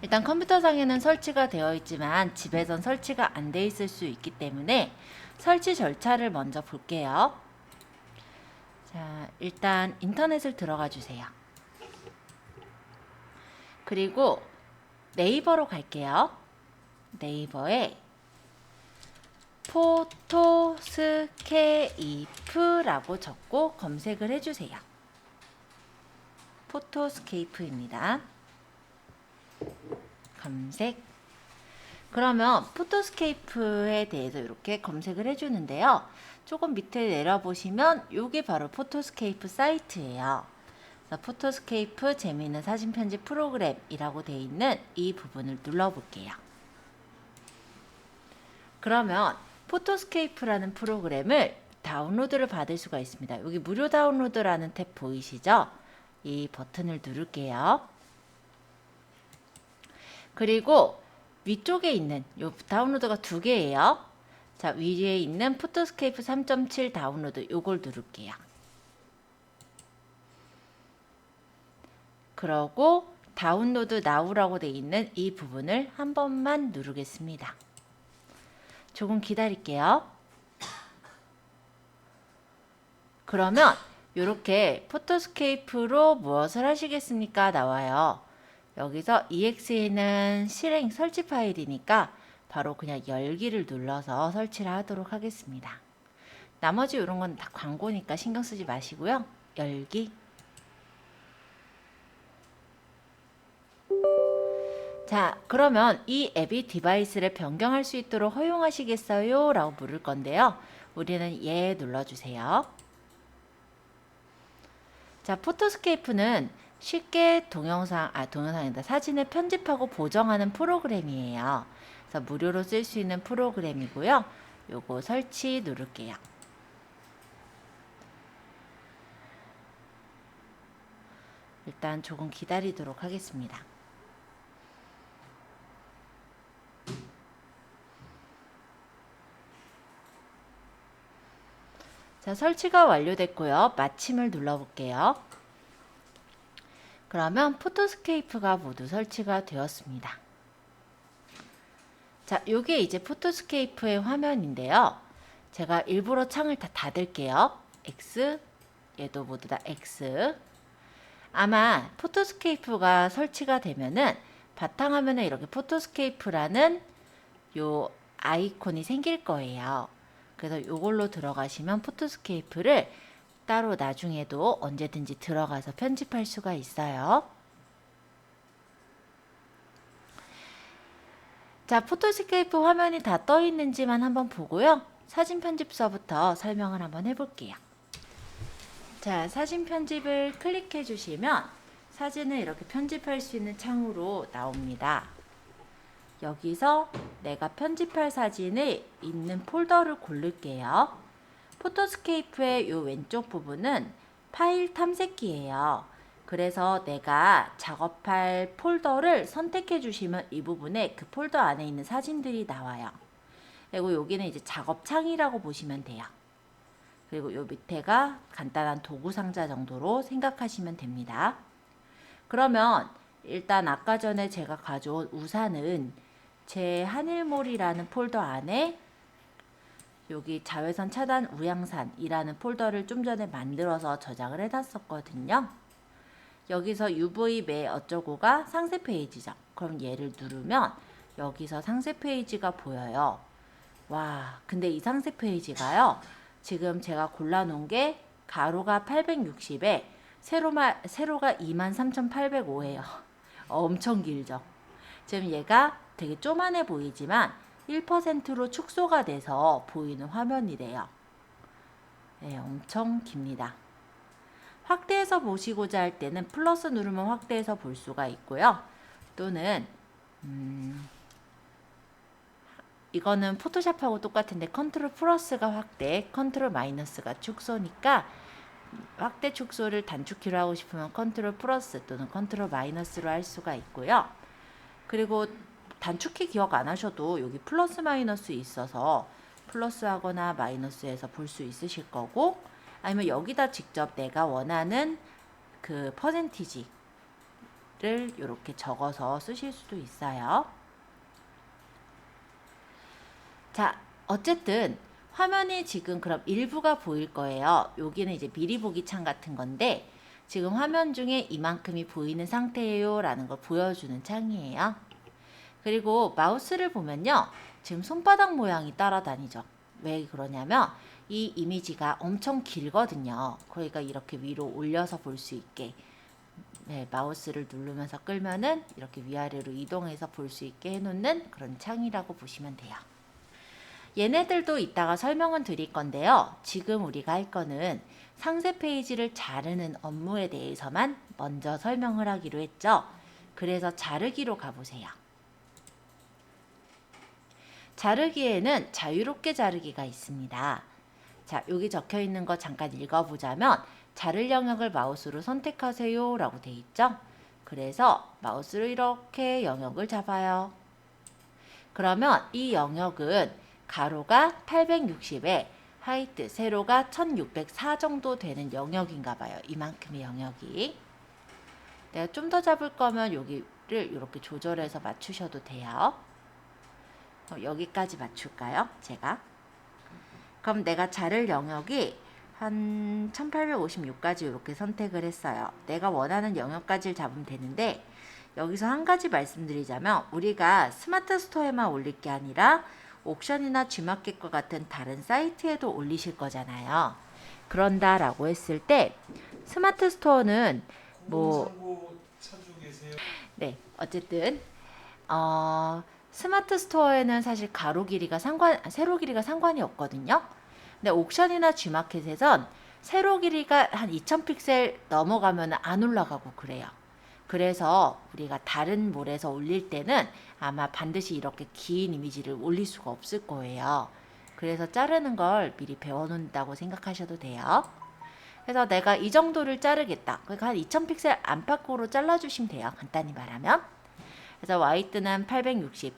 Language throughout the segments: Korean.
일단 컴퓨터상에는 설치가 되어 있지만 집에선 설치가 안 돼 있을 수 있기 때문에 설치 절차를 먼저 볼게요. 자, 일단 인터넷을 들어가 주세요. 그리고 네이버로 갈게요. 네이버에 포토스케이프라고 적고 검색을 해주세요. 포토스케이프입니다. 검색. 그러면 포토스케이프에 대해서 이렇게 검색을 해주는데요. 조금 밑에 내려보시면 이게 바로 포토스케이프 사이트예요. 포토스케이프 재미있는 사진 편집 프로그램이라고 되어 있는 이 부분을 눌러볼게요. 그러면 포토스케이프라는 프로그램을 다운로드를 받을 수가 있습니다. 여기 무료 다운로드라는 탭 보이시죠? 이 버튼을 누를게요. 그리고 위쪽에 있는 요 다운로드가 두 개예요. 자, 위에 있는 포토스케이프 3.7 다운로드 요걸 누를게요. 그러고 다운로드 나우라고 되어 있는 이 부분을 한 번만 누르겠습니다. 조금 기다릴게요. 그러면 이렇게 포토스케이프로 무엇을 하시겠습니까? 나와요. 여기서 EXE는 실행 설치 파일이니까 바로 그냥 열기를 눌러서 설치를 하도록 하겠습니다. 나머지 이런 건 다 광고니까 신경 쓰지 마시고요. 열기. 자, 그러면 이 앱이 디바이스를 변경할 수 있도록 허용하시겠어요? 라고 물을 건데요. 우리는 예 눌러주세요. 자, 포토스케이프는 쉽게 동영상이다. 사진을 편집하고 보정하는 프로그램이에요. 그래서 무료로 쓸 수 있는 프로그램이고요. 요거 설치 누를게요. 일단 조금 기다리도록 하겠습니다. 자, 설치가 완료됐고요. 마침을 눌러볼게요. 그러면 포토스케이프가 모두 설치가 되었습니다. 자, 요게 이제 포토스케이프의 화면인데요. 제가 일부러 창을 다 닫을게요. X, 얘도 모두 다 X. 아마 포토스케이프가 설치가 되면은 바탕화면에 이렇게 포토스케이프라는 요 아이콘이 생길 거예요. 그래서 요걸로 들어가시면 포토스케이프를 따로 나중에도 언제든지 들어가서 편집할 수가 있어요. 자, 포토스케이프 화면이 다 떠 있는지만 한번 보고요. 사진 편집서부터 설명을 한번 해볼게요. 자, 사진 편집을 클릭해 주시면 사진을 이렇게 편집할 수 있는 창으로 나옵니다. 여기서 내가 편집할 사진을 있는 폴더를 고를게요. 포토스케이프의 이 왼쪽 부분은 파일 탐색기예요. 그래서 내가 작업할 폴더를 선택해 주시면 이 부분에 그 폴더 안에 있는 사진들이 나와요. 그리고 여기는 이제 작업창이라고 보시면 돼요. 그리고 요 밑에가 간단한 도구 상자 정도로 생각하시면 됩니다. 그러면 일단 아까 전에 제가 가져온 우산은 제 하늘몰이라는 폴더 안에 여기 자외선 차단 우양산이라는 폴더를 좀 전에 만들어서 저장을 해놨었거든요. 여기서 UV 매 어쩌고가 상세 페이지죠. 그럼 얘를 누르면 여기서 상세 페이지가 보여요. 와, 근데 이 상세 페이지가요. 지금 제가 골라놓은 게 가로가 860에 세로가 23,805예요. 엄청 길죠. 지금 얘가 되게 쪼만해 보이지만 1%로 축소가 돼서 보이는 화면이래요. 네, 엄청 깁니다. 확대해서 보시고자 할 때는 플러스 누르면 확대해서 볼 수가 있고요. 또는 이거는 포토샵하고 똑같은데 컨트롤 플러스가 확대, 컨트롤 마이너스가 축소니까 확대 축소를 단축키로 하고 싶으면 컨트롤 플러스 또는 컨트롤 마이너스로 할 수가 있고요. 그리고 단축키 기억 안 하셔도 여기 플러스 마이너스 있어서 플러스 하거나 마이너스해서 볼 수 있으실 거고, 아니면 여기다 직접 내가 원하는 그 퍼센티지를 이렇게 적어서 쓰실 수도 있어요. 자, 어쨌든 화면이 지금 그럼 일부가 보일 거예요. 여기는 이제 미리 보기 창 같은 건데 지금 화면 중에 이만큼이 보이는 상태예요 라는 걸 보여주는 창이에요. 그리고 마우스를 보면요. 지금 손바닥 모양이 따라다니죠. 왜 그러냐면 이 이미지가 엄청 길거든요. 그러니까 이렇게 위로 올려서 볼 수 있게 네, 마우스를 누르면서 끌면은 이렇게 위아래로 이동해서 볼 수 있게 해놓는 그런 창이라고 보시면 돼요. 얘네들도 이따가 설명은 드릴 건데요. 지금 우리가 할 거는 상세 페이지를 자르는 업무에 대해서만 먼저 설명을 하기로 했죠. 그래서 자르기로 가보세요. 자르기에는 자유롭게 자르기가 있습니다. 자, 여기 적혀 있는 거 잠깐 읽어보자면 자를 영역을 마우스로 선택하세요 라고 돼 있죠. 그래서 마우스로 이렇게 영역을 잡아요. 그러면 이 영역은 가로가 860에 하이트, 세로가 1604 정도 되는 영역인가 봐요. 이만큼의 영역이. 내가 좀 더 잡을 거면 여기를 이렇게 조절해서 맞추셔도 돼요. 여기까지 맞출까요? 제가. 그럼 내가 자를 영역이 한 1856까지 이렇게 선택을 했어요. 내가 원하는 영역까지를 잡으면 되는데 여기서 한 가지 말씀드리자면 우리가 스마트 스토어에만 올릴 게 아니라 옥션이나 G마켓과 같은 다른 사이트에도 올리실 거잖아요. 그런다라고 했을 때 스마트 스토어는 뭐 네, 어쨌든 스마트 스토어에는 사실 가로 길이가 세로 길이가 상관이 없거든요. 근데 옥션이나 G마켓에선 세로 길이가 한 2000픽셀 넘어가면 안 올라가고 그래요. 그래서 우리가 다른 몰에서 올릴 때는 아마 반드시 이렇게 긴 이미지를 올릴 수가 없을 거예요. 그래서 자르는 걸 미리 배워놓는다고 생각하셔도 돼요. 그래서 내가 이 정도를 자르겠다. 그러니까 한 2000픽셀 안팎으로 잘라주시면 돼요. 간단히 말하면. 그래서 와이드는 860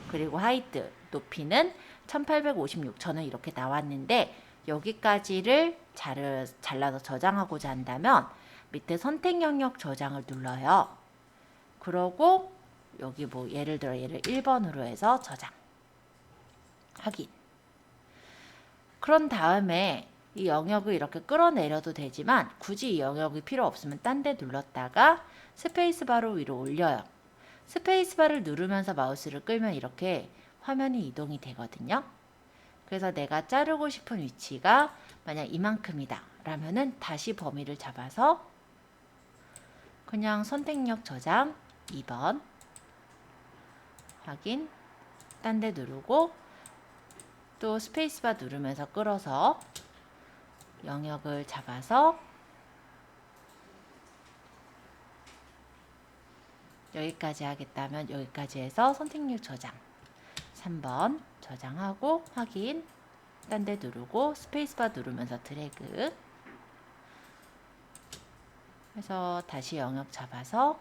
그리고 하이트 높이는 1856 저는 이렇게 나왔는데 여기까지를 잘라서 저장하고자 한다면 밑에 선택 영역 저장을 눌러요. 그러고 여기 뭐 예를 들어 얘를 1번으로 해서 저장 확인. 그런 다음에 이 영역을 이렇게 끌어내려도 되지만 굳이 이 영역이 필요 없으면 딴 데 눌렀다가 스페이스바로 위로 올려요. 스페이스바를 누르면서 마우스를 끌면 이렇게 화면이 이동이 되거든요. 그래서 내가 자르고 싶은 위치가 만약 이만큼이다 라면은 다시 범위를 잡아서 그냥 선택역 저장 2번 확인 딴 데 누르고 또 스페이스바 누르면서 끌어서 영역을 잡아서 여기까지 하겠다면 여기까지 해서 선택역 저장 3번 저장하고 확인 딴 데 누르고 스페이스바 누르면서 드래그 해서 다시 영역 잡아서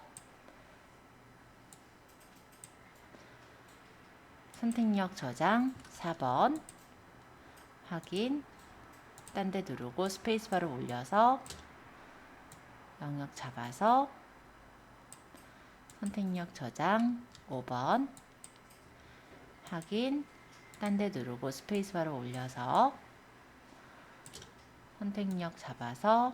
선택역 저장 4번 확인 딴 데 누르고 스페이스바를 올려서 영역 잡아서 선택역 저장 5번 확인 딴 데 누르고 스페이스바를 올려서 선택역 잡아서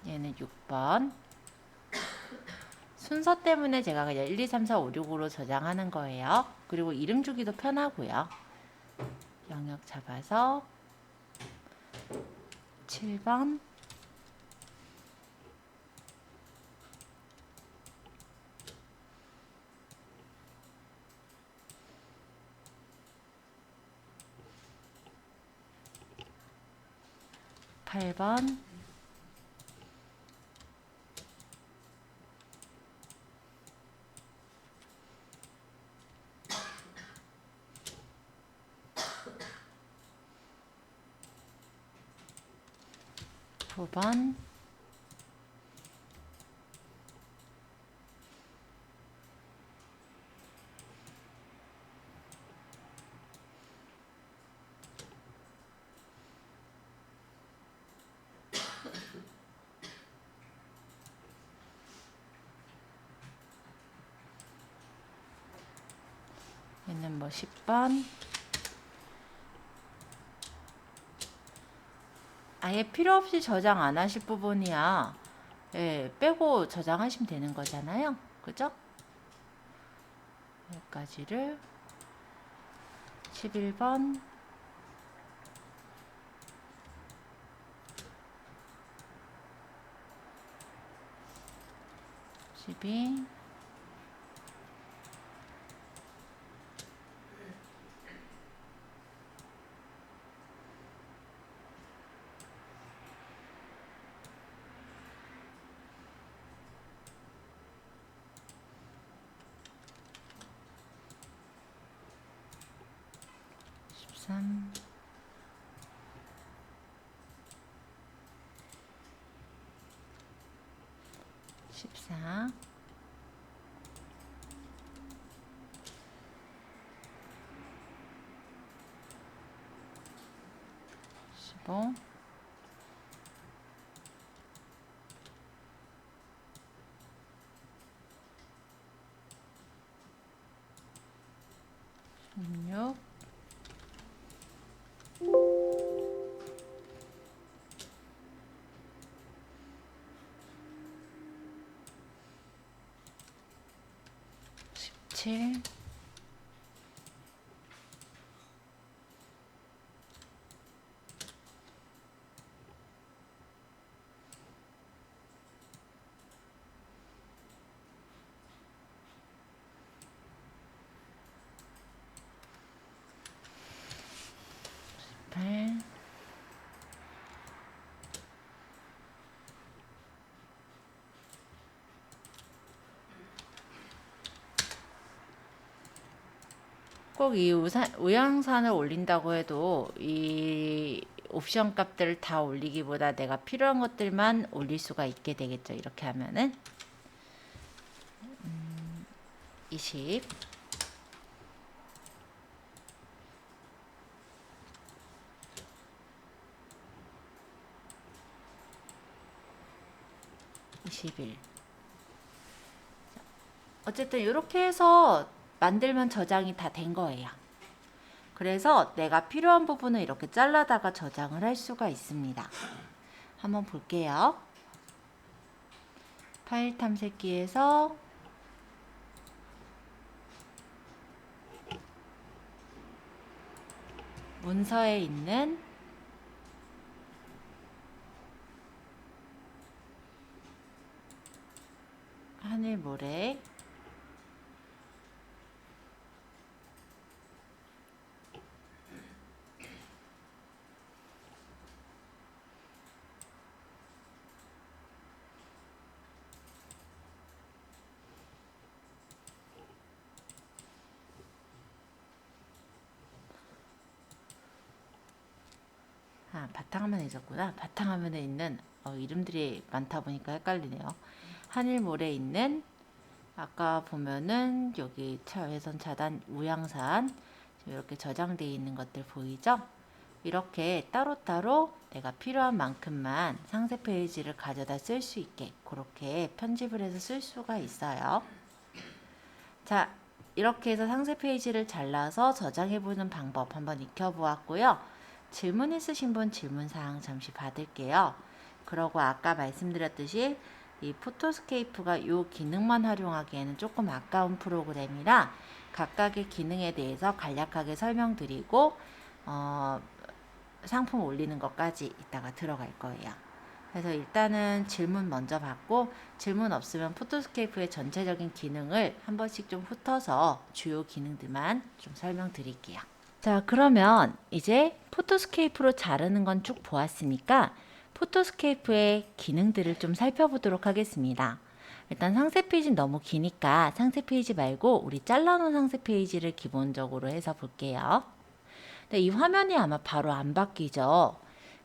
얘는 6번 순서 때문에 제가 그냥 1, 2, 3, 4, 5, 6으로 저장하는 거예요. 그리고 이름 주기도 편하고요. 영역 잡아서 7번 8번 9번 여기는 뭐 10번. 아예 필요 없이 저장 안 하실 부분이야. 예, 빼고 저장하시면 되는 거잖아요. 그죠? 여기까지를 11번 12 13 14 15 16 17 18 꼭 이 우양산을 올린다고 해도 이 옵션 값들을 다 올리기보다 내가 필요한 것들만 올릴 수가 있게 되겠죠. 이렇게 하면은 20 21 어쨌든 이렇게 해서 만들면 저장이 다 된 거예요. 그래서 내가 필요한 부분을 이렇게 잘라다가 저장을 할 수가 있습니다. 한번 볼게요. 파일 탐색기에서 문서에 있는 하늘 모래 바탕화면에 있었구나. 바탕화면에 있는 이름들이 많다 보니까 헷갈리네요. 하늘모래에 있는 아까 보면은 여기 자외선 차단 우양산 이렇게 저장되어 있는 것들 보이죠? 이렇게 따로따로 내가 필요한 만큼만 상세 페이지를 가져다 쓸 수 있게 그렇게 편집을 해서 쓸 수가 있어요. 자, 이렇게 해서 상세 페이지를 잘라서 저장해 보는 방법 한번 익혀 보았고요. 질문 있으신 분 질문사항 잠시 받을게요. 그러고 아까 말씀드렸듯이 이 포토스케이프가 이 기능만 활용하기에는 조금 아까운 프로그램이라 각각의 기능에 대해서 간략하게 설명드리고 상품 올리는 것까지 이따가 들어갈 거예요. 그래서 일단은 질문 먼저 받고 질문 없으면 포토스케이프의 전체적인 기능을 한 번씩 좀 훑어서 주요 기능들만 좀 설명드릴게요. 자, 그러면 이제 포토스케이프로 자르는 건 쭉 보았으니까 포토스케이프의 기능들을 좀 살펴보도록 하겠습니다. 일단 상세 페이지는 너무 기니까 상세 페이지 말고 우리 잘라놓은 상세 페이지를 기본적으로 해서 볼게요. 근데 이 화면이 아마 바로 안 바뀌죠.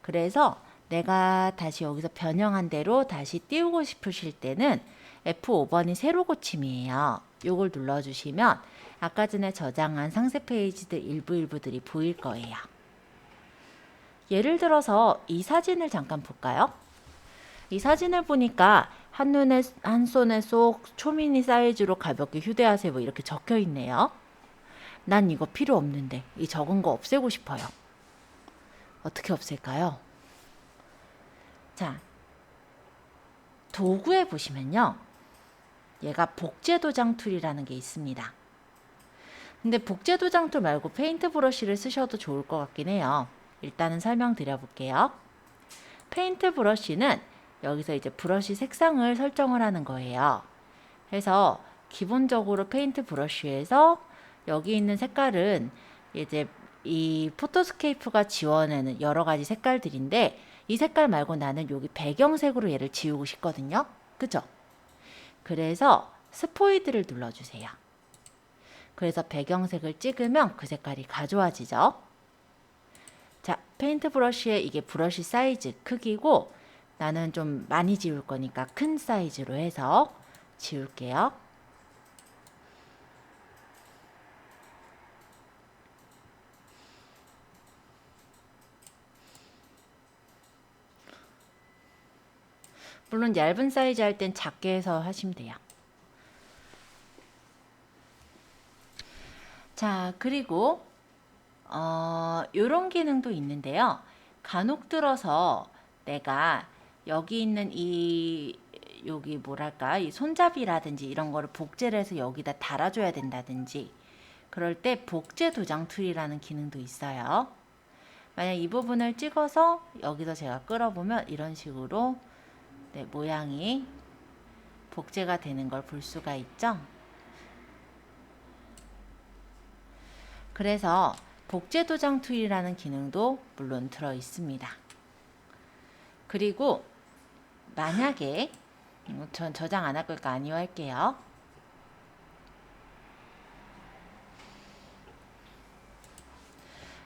그래서 내가 다시 여기서 변형한 대로 다시 띄우고 싶으실 때는 F5번이 새로 고침이에요. 요걸 눌러주시면 아까 전에 저장한 상세 페이지들 일부들이 보일 거예요. 예를 들어서 이 사진을 잠깐 볼까요? 이 사진을 보니까 한손에 쏙 초미니 사이즈로 가볍게 휴대하세요 뭐 이렇게 적혀 있네요. 난 이거 필요 없는데 이 적은 거 없애고 싶어요. 어떻게 없앨까요? 자, 도구에 보시면요. 얘가 복제 도장 툴이라는 게 있습니다. 근데 복제 도장 툴 말고 페인트 브러쉬를 쓰셔도 좋을 것 같긴 해요. 일단은 설명드려 볼게요. 페인트 브러쉬는 여기서 이제 브러쉬 색상을 설정을 하는 거예요. 그래서 기본적으로 페인트 브러쉬에서 여기 있는 색깔은 이제 이 포토스케이프가 지원하는 여러 가지 색깔들인데 이 색깔 말고 나는 여기 배경색으로 얘를 지우고 싶거든요. 그죠? 그래서 스포이드를 눌러주세요. 그래서 배경색을 찍으면 그 색깔이 가져와지죠. 자, 페인트 브러쉬에 이게 브러쉬 사이즈 크기고 나는 좀 많이 지울 거니까 큰 사이즈로 해서 지울게요. 물론 얇은 사이즈 할 땐 작게 해서 하시면 돼요. 자, 그리고 요런 기능도 있는데요. 간혹 들어서 내가 여기 있는 여기 뭐랄까 이 손잡이라든지 이런 거를 복제를 해서 여기다 달아줘야 된다든지 그럴 때 복제 도장 툴이라는 기능도 있어요. 만약 이 부분을 찍어서 여기서 제가 끌어보면 이런 식으로 네, 모양이 복제가 되는 걸 볼 수가 있죠. 그래서 복제 도장 툴이라는 기능도 물론 들어 있습니다. 그리고 만약에 전 저장 안 할 거니까 아니요 할게요.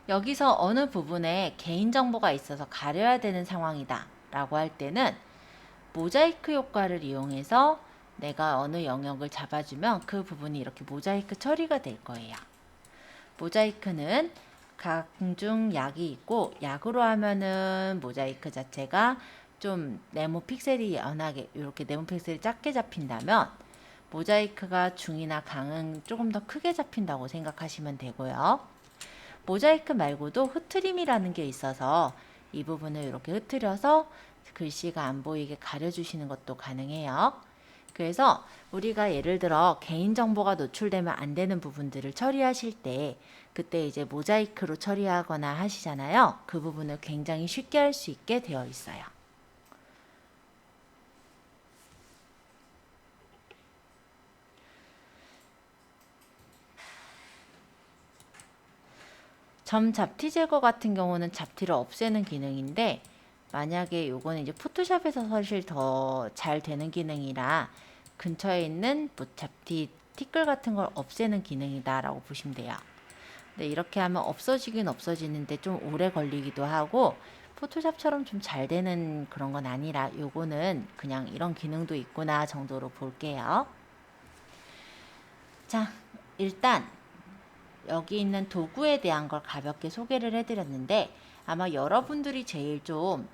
여기서 어느 부분에 개인정보가 있어서 가려야 되는 상황이다 라고 할 때는 모자이크 효과를 이용해서 내가 어느 영역을 잡아주면 그 부분이 이렇게 모자이크 처리가 될 거예요. 모자이크는 각중 약이 있고 약으로 하면은 모자이크 자체가 좀 네모 픽셀이 연하게 이렇게 네모 픽셀이 작게 잡힌다면 모자이크가 중이나 강은 조금 더 크게 잡힌다고 생각하시면 되고요. 모자이크 말고도 흐트림이라는 게 있어서 이 부분을 이렇게 흐트려서 글씨가 안 보이게 가려주시는 것도 가능해요. 그래서 우리가 예를 들어 개인정보가 노출되면 안 되는 부분들을 처리하실 때 그때 이제 모자이크로 처리하거나 하시잖아요. 그 부분을 굉장히 쉽게 할 수 있게 되어 있어요. 점 잡티 제거 같은 경우는 잡티를 없애는 기능인데 만약에 요거는 이제 포토샵에서 사실 더 잘 되는 기능이라 근처에 있는 뭐 잡티 티끌 같은 걸 없애는 기능이다 라고 보시면 돼요. 근데 이렇게 하면 없어지긴 없어지는데 좀 오래 걸리기도 하고 포토샵처럼 좀 잘 되는 그런 건 아니라 요거는 그냥 이런 기능도 있구나 정도로 볼게요. 자, 일단 여기 있는 도구에 대한 걸 가볍게 소개를 해드렸는데 아마 여러분들이 제일 좀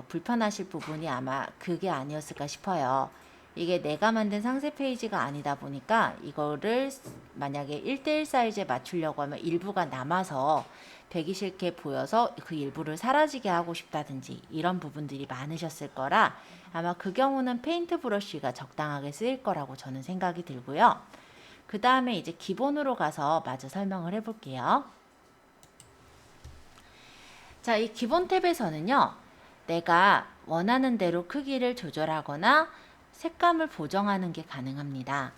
불편하실 부분이 아마 그게 아니었을까 싶어요. 이게 내가 만든 상세 페이지가 아니다 보니까 이거를 만약에 1대1 사이즈에 맞추려고 하면 일부가 남아서 배기 싫게 보여서 그 일부를 사라지게 하고 싶다든지 이런 부분들이 많으셨을 거라 아마 그 경우는 페인트 브러쉬가 적당하게 쓰일 거라고 저는 생각이 들고요. 그 다음에 이제 기본으로 가서 마저 설명을 해볼게요. 자, 이 기본 탭에서는요. 내가 원하는 대로 크기를 조절하거나 색감을 보정하는 게 가능합니다.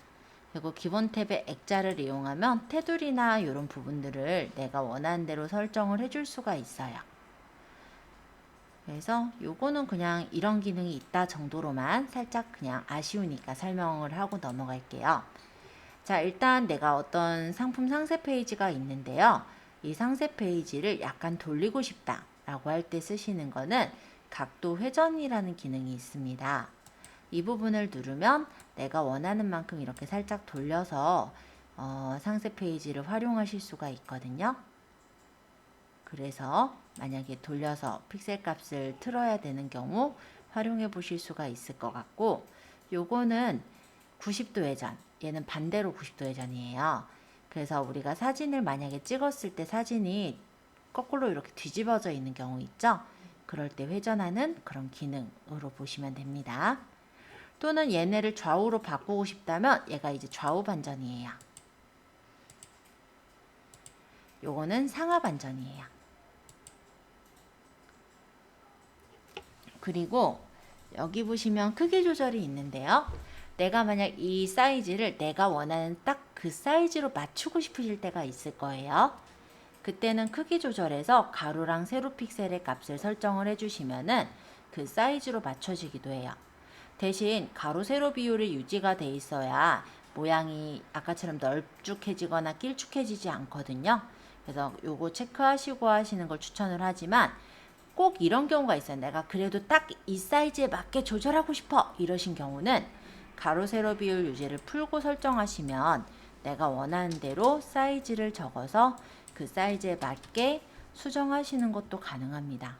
그리고 기본 탭의 액자를 이용하면 테두리나 이런 부분들을 내가 원하는 대로 설정을 해줄 수가 있어요. 그래서 요거는 그냥 이런 기능이 있다 정도로만 살짝 그냥 아쉬우니까 설명을 하고 넘어갈게요. 자, 일단 내가 어떤 상품 상세 페이지가 있는데요. 이 상세 페이지를 약간 돌리고 싶다 라고 할 때 쓰시는 거는 각도 회전이라는 기능이 있습니다. 이 부분을 누르면 내가 원하는 만큼 이렇게 살짝 돌려서 상세 페이지를 활용하실 수가 있거든요. 그래서 만약에 돌려서 픽셀 값을 틀어야 되는 경우 활용해 보실 수가 있을 것 같고 요거는 90도 회전, 얘는 반대로 90도 회전이에요. 그래서 우리가 사진을 만약에 찍었을 때 사진이 거꾸로 이렇게 뒤집어져 있는 경우 있죠? 그럴 때 회전하는 그런 기능으로 보시면 됩니다. 또는 얘네를 좌우로 바꾸고 싶다면 얘가 이제 좌우 반전이에요. 요거는 상하 반전이에요. 그리고 여기 보시면 크기 조절이 있는데요. 내가 만약 이 사이즈를 내가 원하는 딱 그 사이즈로 맞추고 싶으실 때가 있을 거예요. 그때는 크기 조절에서 가로랑 세로 픽셀의 값을 설정을 해주시면은 그 사이즈로 맞춰지기도 해요. 대신 가로 세로 비율이 유지가 돼 있어야 모양이 아까처럼 널쭉해지거나 길쭉해지지 않거든요. 그래서 요거 체크하시고 하시는 걸 추천을 하지만 꼭 이런 경우가 있어요. 내가 그래도 딱 이 사이즈에 맞게 조절하고 싶어 이러신 경우는 가로 세로 비율 유지를 풀고 설정하시면 내가 원하는 대로 사이즈를 적어서 그 사이즈에 맞게 수정하시는 것도 가능합니다.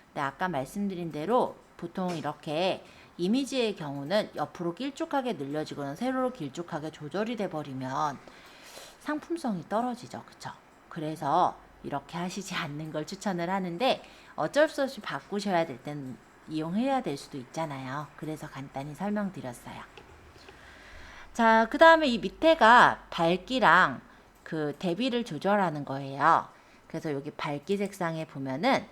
근데 아까 말씀드린 대로 보통 이렇게 이미지의 경우는 옆으로 길쭉하게 늘려지거나 세로로 길쭉하게 조절이 돼 버리면 상품성이 떨어지죠. 그쵸? 그래서 이렇게 하시지 않는 걸 추천을 하는데 어쩔 수 없이 바꾸셔야 될 땐 이용해야 될 수도 있잖아요. 그래서 간단히 설명드렸어요. 자, 그 다음에 이 밑에가 밝기랑 그 대비를 조절하는 거예요. 그래서 여기 밝기 색상에 보면은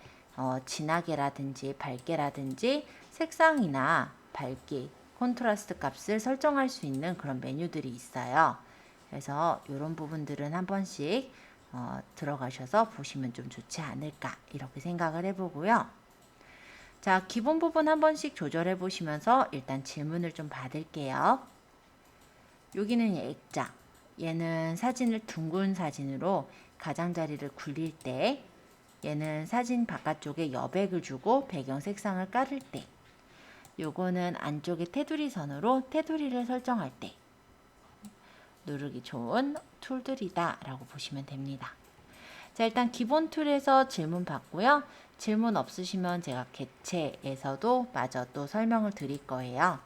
진하게라든지 밝게라든지 색상이나 밝기, 콘트라스트 값을 설정할 수 있는 그런 메뉴들이 있어요. 그래서 이런 부분들은 한 번씩 들어가셔서 보시면 좀 좋지 않을까 이렇게 생각을 해보고요. 자, 기본 부분 한 번씩 조절해 보시면서 일단 질문을 좀 받을게요. 여기는 액자. 얘는 사진을 둥근 사진으로 가장자리를 굴릴 때, 얘는 사진 바깥쪽에 여백을 주고 배경 색상을 깔을 때, 요거는 안쪽에 테두리 선으로 테두리를 설정할 때 누르기 좋은 툴들이다 라고 보시면 됩니다. 자, 일단 기본 툴에서 질문 받고요. 질문 없으시면 제가 객체에서도 마저 또 설명을 드릴 거예요.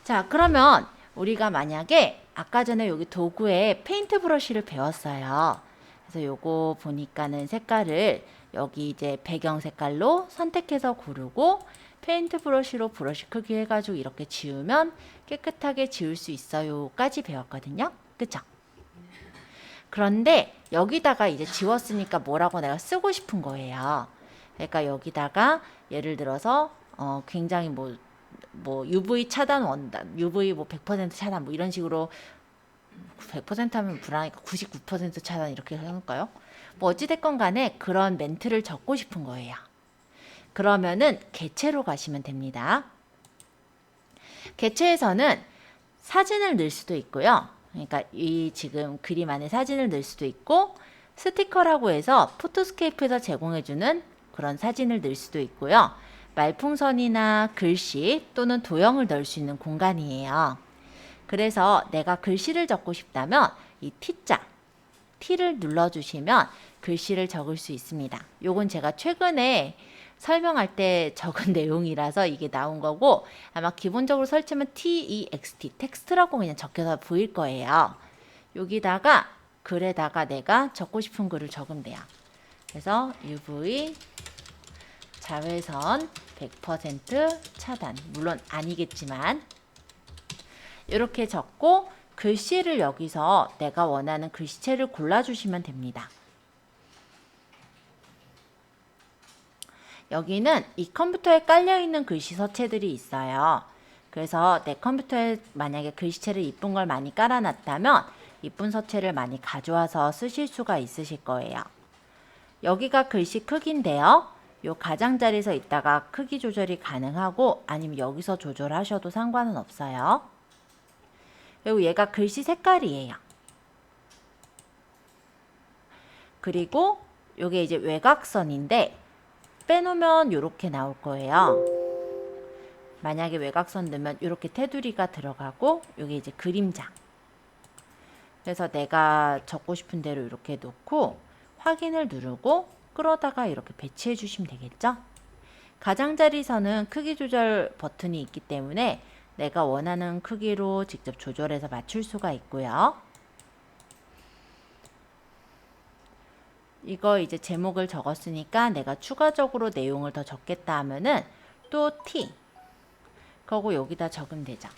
자, 그러면 우리가 만약에 아까 전에 여기 도구에 페인트 브러쉬를 배웠어요. 그래서 요거 보니까는 색깔을 여기 이제 배경 색깔로 선택해서 고르고 페인트 브러쉬로 브러쉬 크기 해가지고 이렇게 지우면 깨끗하게 지울 수 있어요까지 배웠거든요. 그쵸? 그런데 여기다가 이제 지웠으니까 뭐라고 내가 쓰고 싶은 거예요. 그러니까 여기다가 예를 들어서 굉장히 뭐 UV 차단 원단, UV 뭐 100% 차단 뭐 이런 식으로 100% 하면 불안하니까 99% 차단 이렇게 해놓을까요? 뭐 어찌됐건 간에 그런 멘트를 적고 싶은 거예요. 그러면은 객체로 가시면 됩니다. 객체에서는 사진을 넣을 수도 있고요. 그러니까 이 지금 그림 안에 사진을 넣을 수도 있고 스티커라고 해서 포토스케이프에서 제공해주는 그런 사진을 넣을 수도 있고요. 말풍선이나 글씨 또는 도형을 넣을 수 있는 공간이에요. 그래서 내가 글씨를 적고 싶다면 이 T자, T를 눌러주시면 글씨를 적을 수 있습니다. 요건 제가 최근에 설명할 때 적은 내용이라서 이게 나온 거고 아마 기본적으로 설치하면 TEXT, 텍스트라고 그냥 적혀서 보일 거예요. 여기다가 글에다가 내가 적고 싶은 글을 적으면 돼요. 그래서 UV 자외선 100% 차단, 물론 아니겠지만 이렇게 적고 글씨를 여기서 내가 원하는 글씨체를 골라주시면 됩니다. 여기는 이 컴퓨터에 깔려있는 글씨 서체들이 있어요. 그래서 내 컴퓨터에 만약에 글씨체를 이쁜 걸 많이 깔아놨다면 이쁜 서체를 많이 가져와서 쓰실 수가 있으실 거예요. 여기가 글씨 크기인데요. 요 가장자리에서 있다가 크기 조절이 가능하고 아니면 여기서 조절하셔도 상관은 없어요. 그리고 얘가 글씨 색깔이에요. 그리고 요게 이제 외곽선인데 빼놓으면 이렇게 나올 거예요. 만약에 외곽선 넣으면 이렇게 테두리가 들어가고 여기 이제 그림자. 그래서 내가 적고 싶은 대로 이렇게 놓고 확인을 누르고 끌어다가 이렇게 배치해 주시면 되겠죠. 가장자리 선은 크기 조절 버튼이 있기 때문에 내가 원하는 크기로 직접 조절해서 맞출 수가 있고요. 이거 이제 제목을 적었으니까 내가 추가적으로 내용을 더 적겠다 하면은 또 T. 그리고 여기다 적으면 되죠.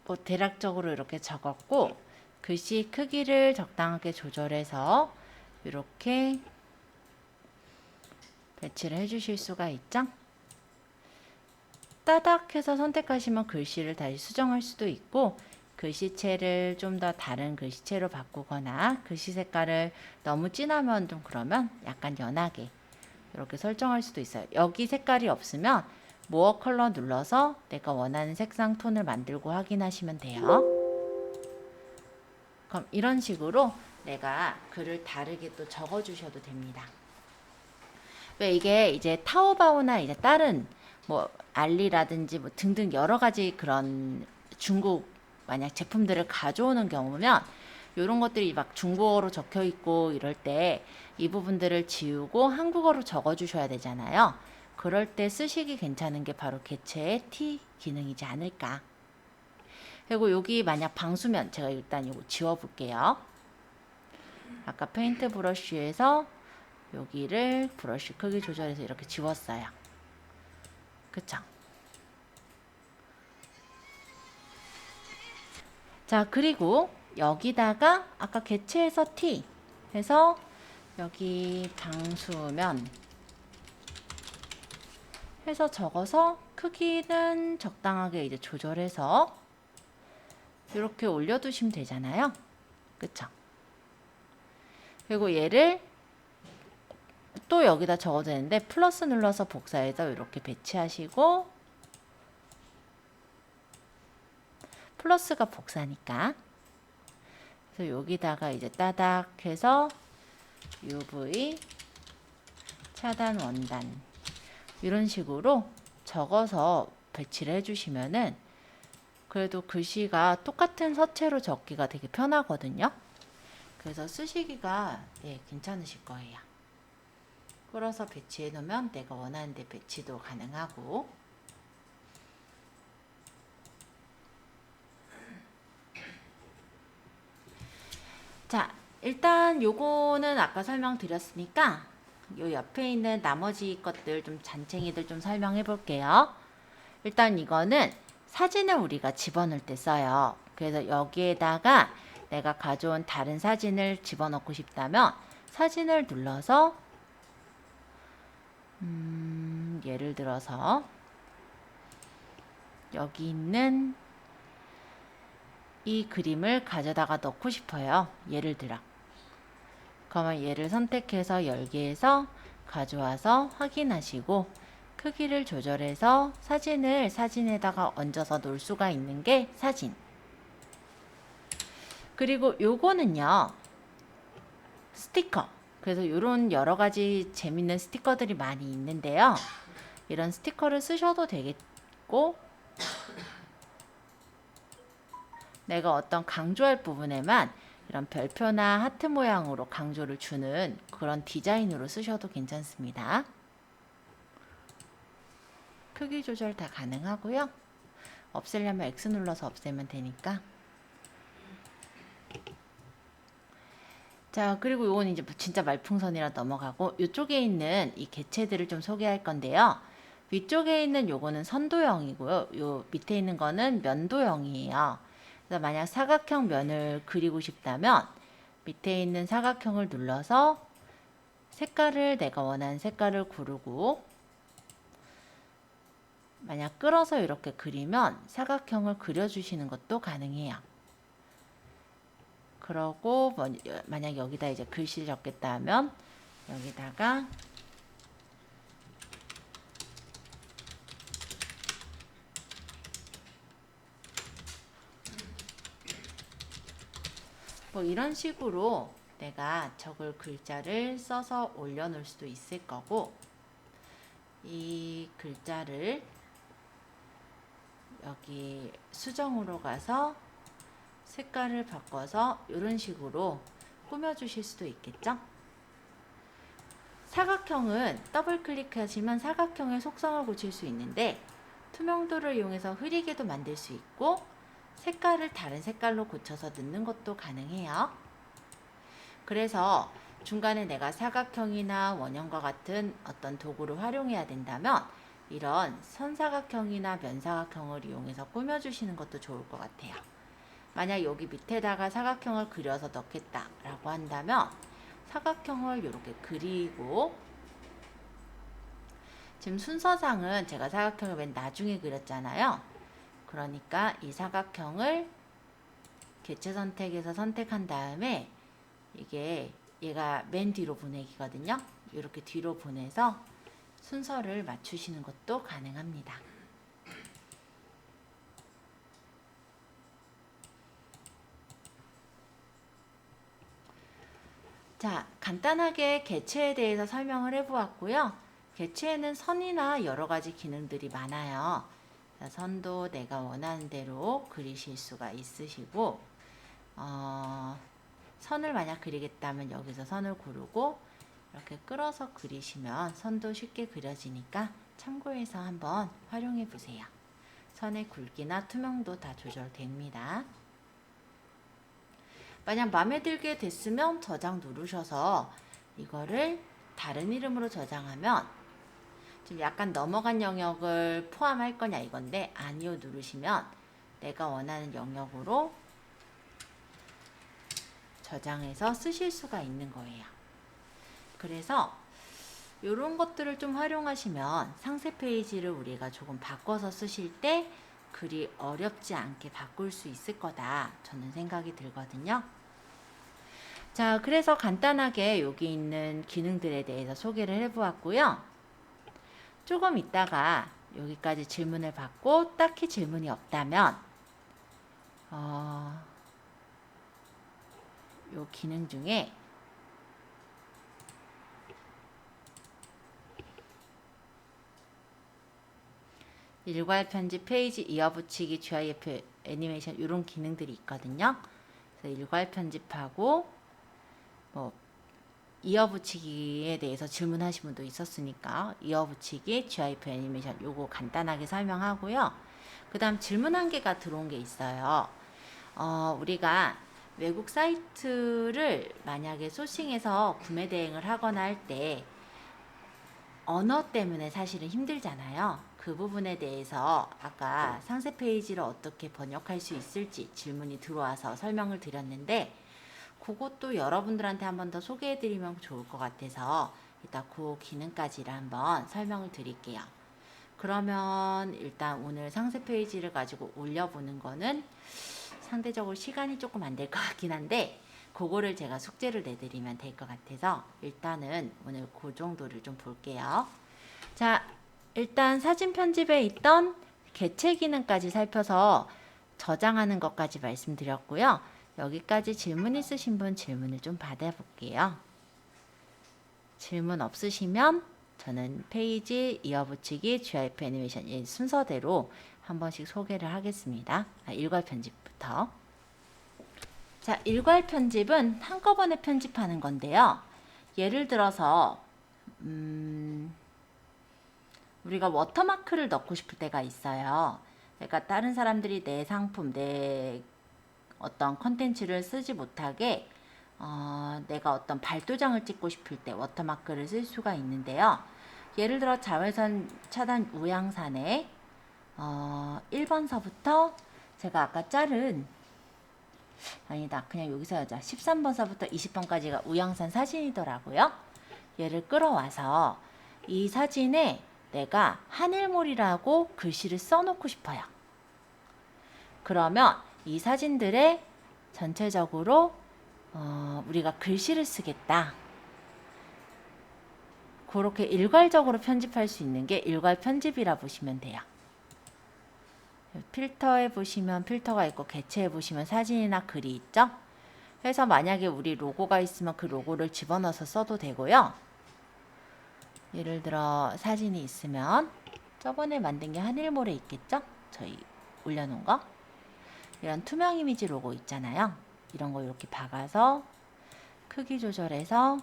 뭐 대략적으로 이렇게 적었고 글씨 크기를 적당하게 조절해서 이렇게 배치를 해주실 수가 있죠. 따닥 해서 선택하시면 글씨를 다시 수정할 수도 있고 글씨체를 좀 더 다른 글씨체로 바꾸거나 글씨 색깔을 너무 진하면 좀 그러면 약간 연하게 이렇게 설정할 수도 있어요. 여기 색깔이 없으면 모어 컬러 눌러서 내가 원하는 색상 톤을 만들고 확인하시면 돼요. 그럼 이런 식으로 내가 글을 다르게 또 적어 주셔도 됩니다. 왜 이게 이제 타오바오나 이제 다른 뭐 알리라든지 뭐 등등 여러 가지 그런 중국 만약 제품들을 가져오는 경우면 이런 것들이 막 중국어로 적혀 있고 이럴 때 이 부분들을 지우고 한국어로 적어 주셔야 되잖아요. 그럴 때 쓰시기 괜찮은 게 바로 개체의 T 기능이지 않을까. 그리고 여기 만약 방수면 제가 일단 이거 지워 볼게요. 아까 페인트 브러쉬에서 여기를 브러쉬 크기 조절해서 이렇게 지웠어요. 그쵸? 자, 그리고 여기다가 아까 개체에서 T 해서 여기 방수면 해서 적어서 크기는 적당하게 이제 조절해서 이렇게 올려두시면 되잖아요. 그쵸? 그리고 얘를 또 여기다 적어도 되는데 플러스 눌러서 복사해서 이렇게 배치하시고 플러스가 복사니까 그래서 여기다가 이제 따닥 해서 UV 차단 원단 이런 식으로 적어서 배치를 해주시면은 그래도 글씨가 똑같은 서체로 적기가 되게 편하거든요. 그래서 쓰시기가 괜찮으실 거예요. 끌어서 배치해 놓으면 내가 원하는 데 배치도 가능하고 자, 일단 요거는 아까 설명드렸으니까 요 옆에 있는 나머지 것들 좀 잔챙이들 좀 설명해 볼게요. 일단 이거는 사진을 우리가 집어넣을 때 써요. 그래서 여기에다가 내가 가져온 다른 사진을 집어넣고 싶다면 사진을 눌러서 예를 들어서 여기 있는 이 그림을 가져다가 넣고 싶어요. 예를 들어. 그러면 얘를 선택해서 열기에서 가져와서 확인하시고 크기를 조절해서 사진을 사진에다가 얹어서 놓을 수가 있는 게 사진. 그리고 요거는요. 스티커. 그래서 이런 여러 가지 재밌는 스티커들이 많이 있는데요. 이런 스티커를 쓰셔도 되겠고 내가 어떤 강조할 부분에만 이런 별표나 하트 모양으로 강조를 주는 그런 디자인으로 쓰셔도 괜찮습니다. 크기 조절 다 가능하고요. 없애려면 X 눌러서 없애면 되니까. 자, 그리고 이건 이제 진짜 말풍선이라 넘어가고 이쪽에 있는 이 개체들을 좀 소개할 건데요. 위쪽에 있는 요거는 선도형이고요. 요 밑에 있는 거는 면도형이에요. 그래서 만약 사각형 면을 그리고 싶다면 밑에 있는 사각형을 눌러서 색깔을 내가 원하는 색깔을 고르고 만약 끌어서 이렇게 그리면 사각형을 그려주시는 것도 가능해요. 그러고 만약 여기다 이제 글씨를 적겠다 하면 여기다가 뭐 이런 식으로 내가 적을 글자를 써서 올려놓을 수도 있을 거고, 이 글자를 여기 수정으로 가서 색깔을 바꿔서 이런 식으로 꾸며주실 수도 있겠죠. 사각형은 더블 클릭하시면 사각형의 속성을 고칠 수 있는데, 투명도를 이용해서 흐리게도 만들 수 있고, 색깔을 다른 색깔로 고쳐서 넣는 것도 가능해요. 그래서 중간에 내가 사각형이나 원형과 같은 어떤 도구를 활용해야 된다면 이런 선사각형이나 면사각형을 이용해서 꾸며주시는 것도 좋을 것 같아요. 만약 여기 밑에다가 사각형을 그려서 넣겠다라고 한다면 사각형을 이렇게 그리고, 지금 순서상은 제가 사각형을 맨 나중에 그렸잖아요. 그러니까 이 사각형을 개체 선택에서 선택한 다음에 얘가 맨 뒤로 보내기거든요. 이렇게 뒤로 보내서 순서를 맞추시는 것도 가능합니다. 자, 간단하게 개체에 대해서 설명을 해보았고요. 개체에는 선이나 여러 가지 기능들이 많아요. 선도 내가 원하는 대로 그리실 수가 있으시고, 선을 만약 그리겠다면 여기서 선을 고르고 이렇게 끌어서 그리시면 선도 쉽게 그려지니까 참고해서 한번 활용해 보세요. 선의 굵기나 투명도 다 조절됩니다. 만약 마음에 들게 됐으면 저장 누르셔서 이거를 다른 이름으로 저장하면, 지금 약간 넘어간 영역을 포함할 거냐 이건데 아니요 누르시면 내가 원하는 영역으로 저장해서 쓰실 수가 있는 거예요. 그래서 이런 것들을 좀 활용하시면 상세 페이지를 우리가 조금 바꿔서 쓰실 때 글이 어렵지 않게 바꿀 수 있을 거다 저는 생각이 들거든요. 자, 그래서 간단하게 여기 있는 기능들에 대해서 소개를 해보았고요. 조금 있다가 여기까지 질문을 받고 딱히 질문이 없다면 요 기능 중에 일괄 편집, 페이지 이어붙이기, GIF 애니메이션 이런 기능들이 있거든요. 그래서 일괄 편집하고 뭐 이어붙이기에 대해서 질문하신 분도 있었으니까 이어붙이기, GIF 애니메이션 요거 간단하게 설명하고요. 그 다음 질문 한 개가 들어온 게 있어요. 우리가 외국 사이트를 만약에 소싱해서 구매 대행을 하거나 할 때 언어 때문에 사실은 힘들잖아요. 그 부분에 대해서 아까 상세 페이지를 어떻게 번역할 수 있을지 질문이 들어와서 설명을 드렸는데, 그것도 여러분들한테 한 번 더 소개해 드리면 좋을 것 같아서 이따 그 기능까지를 한번 설명을 드릴게요. 그러면 일단 오늘 상세 페이지를 가지고 올려보는 거는 상대적으로 시간이 조금 안 될 것 같긴 한데, 그거를 제가 숙제를 내드리면 될 것 같아서 일단은 오늘 그 정도를 좀 볼게요. 자, 일단 사진 편집에 있던 개체 기능까지 살펴서 저장하는 것까지 말씀드렸고요. 여기까지 질문 있으신 분 질문을 좀 받아볼게요. 질문 없으시면 저는 페이지 이어붙이기, GIF 애니메이션 이 순서대로 한 번씩 소개를 하겠습니다. 일괄 편집부터. 자, 일괄 편집은 한꺼번에 편집하는 건데요. 예를 들어서 우리가 워터마크를 넣고 싶을 때가 있어요. 그러니까 다른 사람들이 내 상품, 내 어떤 컨텐츠를 쓰지 못하게 내가 어떤 발도장을 찍고 싶을 때 워터마크를 쓸 수가 있는데요. 예를 들어 자외선 차단 우양산에 1번서부터 제가 아까 자른, 아니다, 그냥 여기서 하자. 13번서부터 20번까지가 우양산 사진이더라고요. 얘를 끌어와서 이 사진에 내가 하늘몰이라고 글씨를 써놓고 싶어요. 그러면 이 사진들에 전체적으로 우리가 글씨를 쓰겠다. 그렇게 일괄적으로 편집할 수 있는 게 일괄 편집이라 보시면 돼요. 필터에 보시면 필터가 있고 개체에 보시면 사진이나 글이 있죠. 해서 만약에 우리 로고가 있으면 그 로고를 집어넣어서 써도 되고요. 예를 들어 사진이 있으면 저번에 만든 게 한일몰에 있겠죠? 저희 올려놓은 거. 이런 투명 이미지 로고 있잖아요. 이런 거 이렇게 박아서 크기 조절해서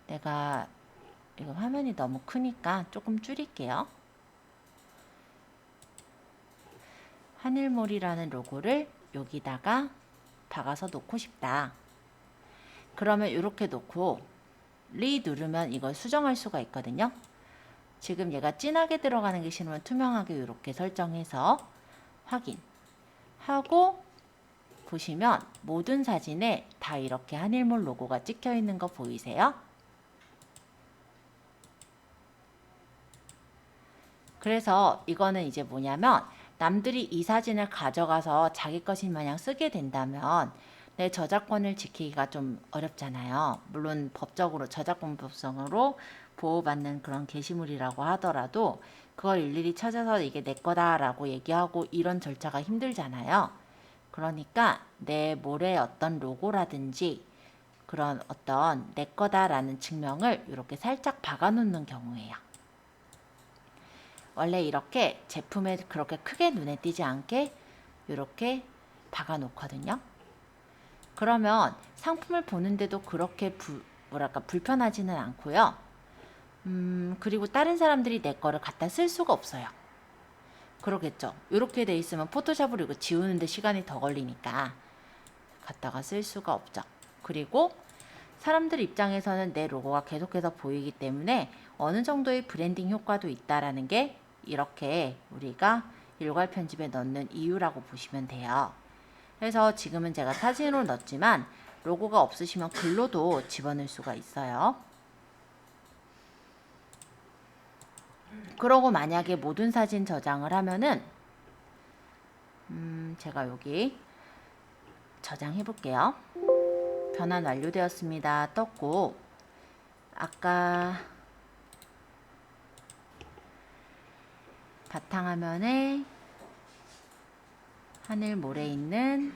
내가 이거 화면이 너무 크니까 조금 줄일게요. 한일몰이라는 로고를 여기다가 박아서 놓고 싶다. 그러면 이렇게 놓고 리 누르면 이걸 수정할 수가 있거든요. 지금 얘가 진하게 들어가는 게 싫으면 투명하게 이렇게 설정해서 확인하고 보시면 모든 사진에 다 이렇게 한일몰 로고가 찍혀 있는 거 보이세요? 그래서 이거는 이제 뭐냐면 남들이 이 사진을 가져가서 자기 것인 마냥 쓰게 된다면 내 저작권을 지키기가 좀 어렵잖아요. 물론 법적으로 저작권법상으로 보호받는 그런 게시물이라고 하더라도 그걸 일일이 찾아서 이게 내 거다라고 얘기하고 이런 절차가 힘들잖아요. 그러니까 내 몰에 어떤 로고라든지 그런 어떤 내 거다라는 증명을 이렇게 살짝 박아 놓는 경우예요. 원래 이렇게 제품에 그렇게 크게 눈에 띄지 않게 이렇게 박아 놓거든요. 그러면 상품을 보는데도 그렇게 불편하지는 않고요. 그리고 다른 사람들이 내 거를 갖다 쓸 수가 없어요. 그러겠죠. 이렇게 돼 있으면 포토샵으로 이거 지우는데 시간이 더 걸리니까 갖다가 쓸 수가 없죠. 그리고 사람들 입장에서는 내 로고가 계속해서 보이기 때문에 어느 정도의 브랜딩 효과도 있다라는 게 이렇게 우리가 일괄 편집에 넣는 이유라고 보시면 돼요. 그래서 지금은 제가 사진으로 넣었지만 로고가 없으시면 글로도 집어넣을 수가 있어요. 그러고 만약에 모든 사진 저장을 하면은 제가 여기 저장해 볼게요. 변환 완료되었습니다. 떴고 아까 바탕화면에 하늘모래 있는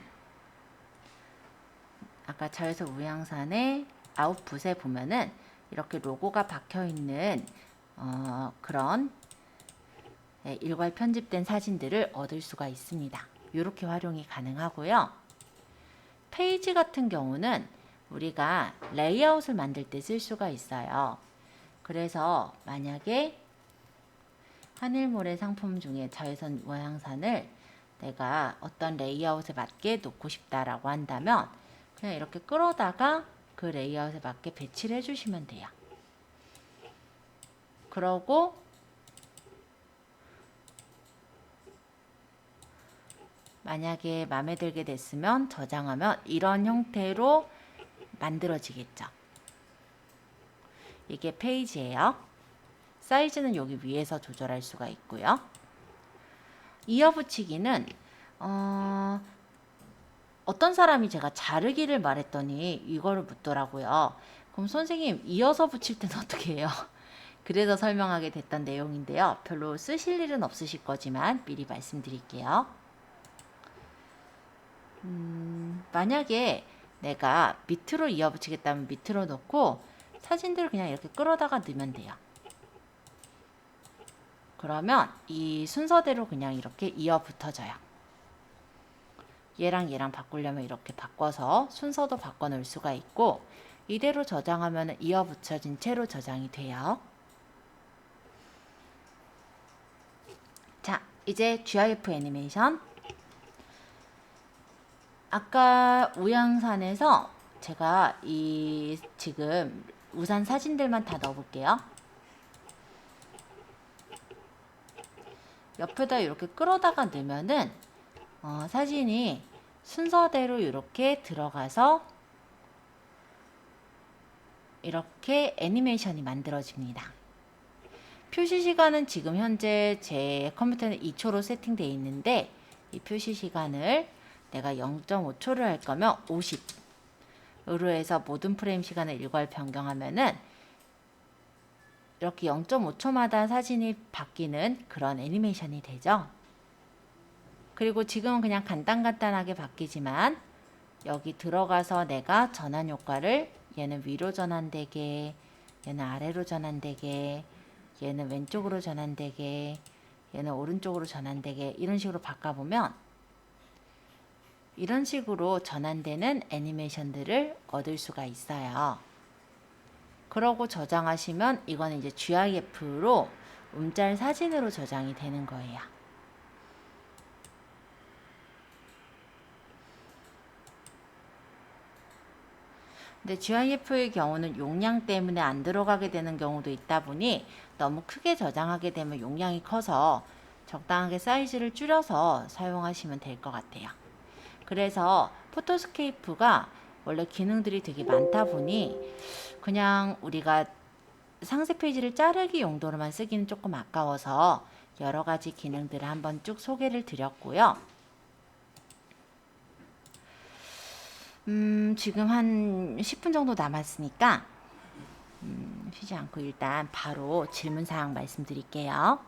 아까 자외선 우양산의 아웃풋에 보면은 이렇게 로고가 박혀 있는 그런 일괄 편집된 사진들을 얻을 수가 있습니다. 이렇게 활용이 가능하고요. 페이지 같은 경우는 우리가 레이아웃을 만들 때 쓸 수가 있어요. 그래서 만약에 하늘모래 상품 중에 자외선 우양산을 내가 어떤 레이아웃에 맞게 놓고 싶다라고 한다면 그냥 이렇게 끌어다가 그 레이아웃에 맞게 배치를 해주시면 돼요. 그러고 만약에 마음에 들게 됐으면 저장하면 이런 형태로 만들어지겠죠. 이게 페이지예요. 사이즈는 여기 위에서 조절할 수가 있고요. 이어붙이기는 어떤 사람이 제가 자르기를 말했더니 이거를 묻더라고요. 그럼 선생님 이어서 붙일 때는 어떻게 해요? 그래서 설명하게 됐던 내용인데요. 별로 쓰실 일은 없으실 거지만 미리 말씀드릴게요. 만약에 내가 밑으로 이어붙이겠다면 밑으로 넣고 사진들을 그냥 이렇게 끌어다가 넣으면 돼요. 그러면 이 순서대로 그냥 이렇게 이어붙어져요. 얘랑 바꾸려면 이렇게 바꿔서 순서도 바꿔 놓을 수가 있고 이대로 저장하면 이어붙여진 채로 저장이 돼요. 자, 이제 GIF 애니메이션. 아까 우양산에서 제가 이 지금 우산 사진들만 다 넣어볼게요. 옆에다 이렇게 끌어다가 넣으면은 사진이 순서대로 이렇게 들어가서 이렇게 애니메이션이 만들어집니다. 표시 시간은 지금 현재 제 컴퓨터는 2초로 세팅되어 있는데 이 표시 시간을 내가 0.5초를 할 거면 50으로 해서 모든 프레임 시간을 일괄 변경하면은 이렇게 0.5초마다 사진이 바뀌는 그런 애니메이션이 되죠. 그리고 지금은 그냥 간단하게 바뀌지만 여기 들어가서 내가 전환 효과를 얘는 위로 전환되게, 얘는 아래로 전환되게, 얘는 왼쪽으로 전환되게, 얘는 오른쪽으로 전환되게 이런 식으로 바꿔보면 이런 식으로 전환되는 애니메이션들을 얻을 수가 있어요. 그러고 저장하시면 이거는 이제 GIF로 움짤 사진으로 저장이 되는 거예요. 근데 GIF의 경우는 용량 때문에 안 들어가게 되는 경우도 있다 보니 너무 크게 저장하게 되면 용량이 커서 적당하게 사이즈를 줄여서 사용하시면 될 것 같아요. 그래서 포토스케이프가 원래 기능들이 되게 많다 보니 그냥 우리가 상세 페이지를 자르기 용도로만 쓰기는 조금 아까워서 여러 가지 기능들을 한번 쭉 소개를 드렸고요. 지금 한 10분 정도 남았으니까 쉬지 않고 일단 바로 질문사항 말씀드릴게요.